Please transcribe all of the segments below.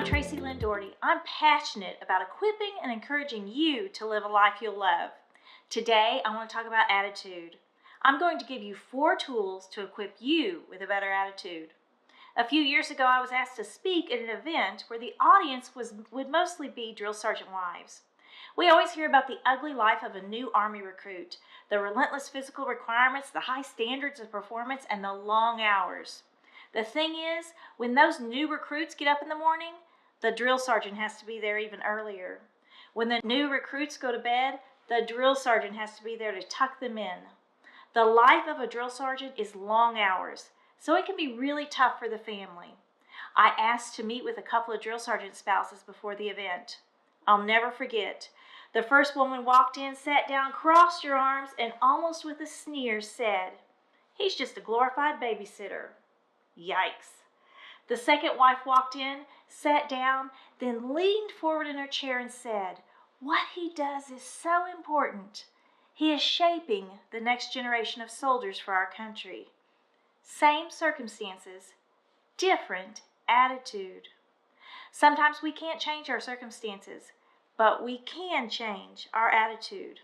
Tracy Lynn Dougherty. I'm passionate about equipping and encouraging you to live a life you'll love. Today, I want to talk about attitude. I'm going to give you 4 tools to equip you with a better attitude. A few years ago, I was asked to speak at an event where the audience would mostly be drill sergeant wives. We always hear about the ugly life of a new Army recruit, the relentless physical requirements, the high standards of performance, and the long hours. The thing is, when those new recruits get up in the morning, the drill sergeant has to be there even earlier. When the new recruits go to bed, the drill sergeant has to be there to tuck them in. The life of a drill sergeant is long hours, so it can be really tough for the family. I asked to meet with a couple of drill sergeant spouses before the event. I'll never forget. The first woman walked in, sat down, crossed her arms, and almost with a sneer said, "He's just a glorified babysitter." Yikes. The second wife walked in, sat down, then leaned forward in her chair and said, "What he does is so important. He is shaping the next generation of soldiers for our country." Same circumstances, different attitude. Sometimes we can't change our circumstances, but we can change our attitude.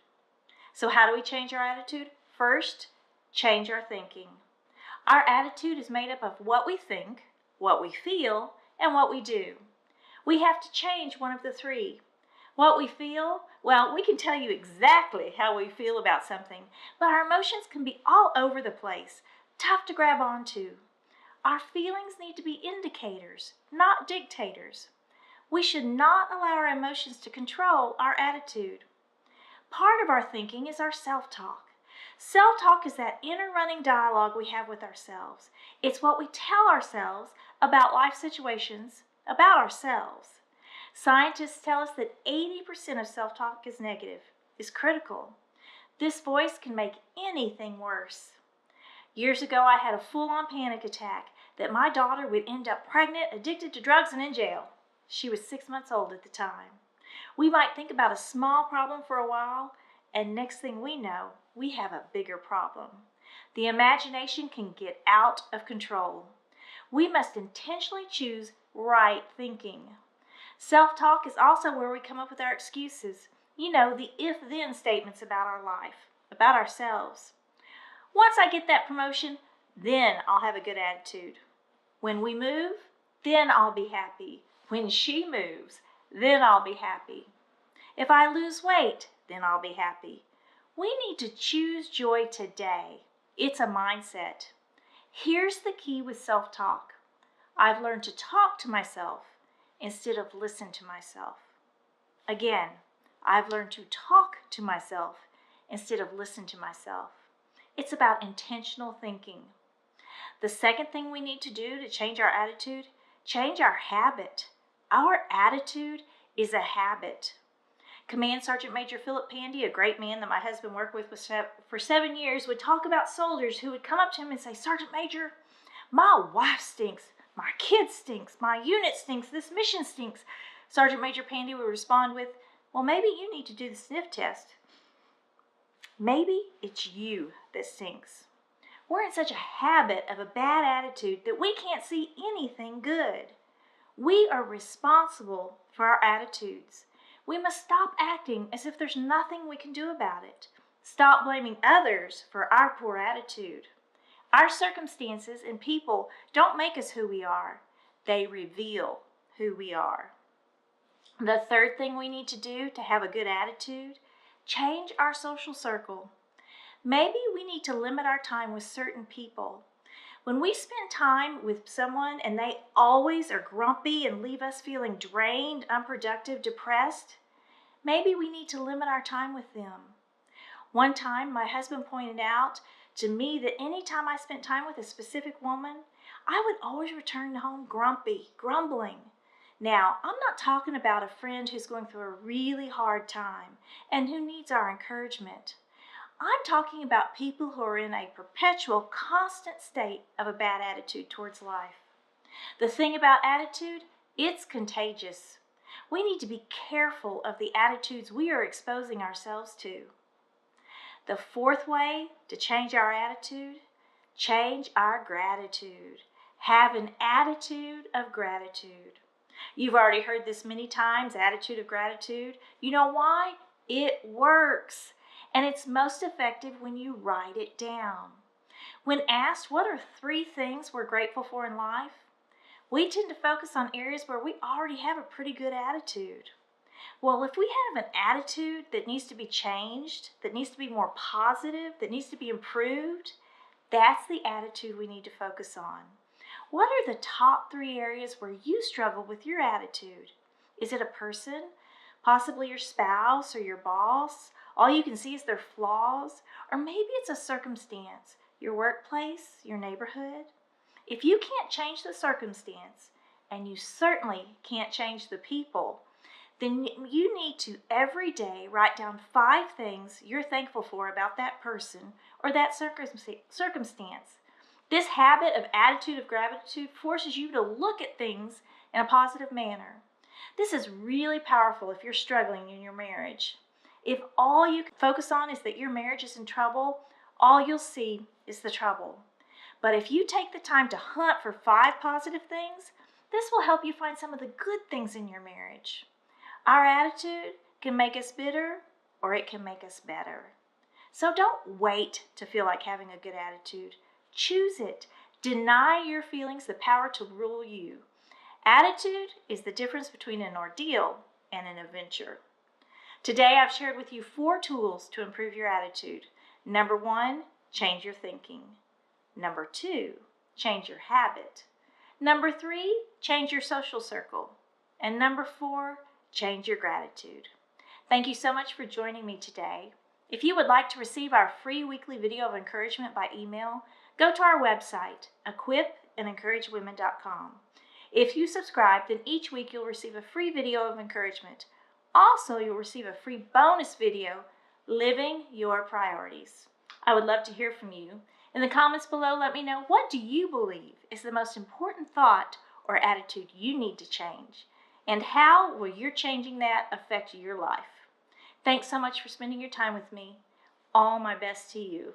So how do we change our attitude? First, change our thinking. Our attitude is made up of what we think, what we feel, and what we do. We have to change one of the 3. What we feel, well, we can tell you exactly how we feel about something, but our emotions can be all over the place, tough to grab onto. Our feelings need to be indicators, not dictators. We should not allow our emotions to control our attitude. Part of our thinking is our self-talk. Self-talk is that inner running dialogue we have with ourselves. It's what we tell ourselves about life situations, about ourselves. Scientists tell us that 80% of self-talk is negative, is critical. This voice can make anything worse. Years ago, I had a full-on panic attack that my daughter would end up pregnant, addicted to drugs, and in jail. She was 6 months old at the time. We might think about a small problem for a while, and next thing we know, we have a bigger problem. The imagination can get out of control. We must intentionally choose right thinking. Self-talk is also where we come up with our excuses. You know, the if-then statements about our life, about ourselves. Once I get that promotion, then I'll have a good attitude. When we move, then I'll be happy. When she moves, then I'll be happy. If I lose weight, then I'll be happy. We need to choose joy today. It's a mindset. Here's the key with self-talk. I've learned to talk to myself instead of listen to myself. Again, I've learned to talk to myself instead of listen to myself. It's about intentional thinking. The second thing we need to do to change our attitude, change our habit. Our attitude is a habit. Command Sergeant Major Philip Pandy, a great man that my husband worked with for 7 years, would talk about soldiers who would come up to him and say, "Sergeant Major, my wife stinks, my kid stinks, my unit stinks, this mission stinks." Sergeant Major Pandy would respond with, "Well, maybe you need to do the sniff test. Maybe it's you that stinks." We're in such a habit of a bad attitude that we can't see anything good. We are responsible for our attitudes. We must stop acting as if there's nothing we can do about it. Stop blaming others for our poor attitude. Our circumstances and people don't make us who we are. They reveal who we are. The third thing we need to do to have a good attitude, change our social circle. Maybe we need to limit our time with certain people. When we spend time with someone and they always are grumpy and leave us feeling drained, unproductive, depressed, maybe we need to limit our time with them. One time, my husband pointed out to me that any time I spent time with a specific woman, I would always return home grumpy, grumbling. Now, I'm not talking about a friend who's going through a really hard time and who needs our encouragement. I'm talking about people who are in a perpetual, constant state of a bad attitude towards life. The thing about attitude, it's contagious. We need to be careful of the attitudes we are exposing ourselves to. The fourth way to change our attitude, change our gratitude. Have an attitude of gratitude. You've already heard this many times, attitude of gratitude. You know why? It works. And it's most effective when you write it down. When asked what are 3 things we're grateful for in life, we tend to focus on areas where we already have a pretty good attitude. Well, if we have an attitude that needs to be changed, that needs to be more positive, that needs to be improved, that's the attitude we need to focus on. What are the top 3 areas where you struggle with your attitude? Is it a person? Possibly your spouse or your boss? All you can see is their flaws? Or maybe it's a circumstance, your workplace, your neighborhood? If you can't change the circumstance, and you certainly can't change the people, then you need to every day write down 5 things you're thankful for about that person or that circumstance. This habit of attitude of gratitude forces you to look at things in a positive manner. This is really powerful if you're struggling in your marriage. If all you can focus on is that your marriage is in trouble, all you'll see is the trouble. But if you take the time to hunt for 5 positive things, this will help you find some of the good things in your marriage. Our attitude can make us bitter, or it can make us better. So don't wait to feel like having a good attitude. Choose it. Deny your feelings the power to rule you. Attitude is the difference between an ordeal and an adventure. Today I've shared with you 4 tools to improve your attitude. Number 1, change your thinking. Number 2, change your habit. Number 3, change your social circle. And number 4, change your gratitude. Thank you so much for joining me today. If you would like to receive our free weekly video of encouragement by email, go to our website, equipandencouragewomen.com. If you subscribe, then each week you'll receive a free video of encouragement. Also, you'll receive a free bonus video, Living Your Priorities. I would love to hear from you. In the comments below, let me know, what do you believe is the most important thought or attitude you need to change? And how will your changing that affect your life? Thanks so much for spending your time with me. All my best to you.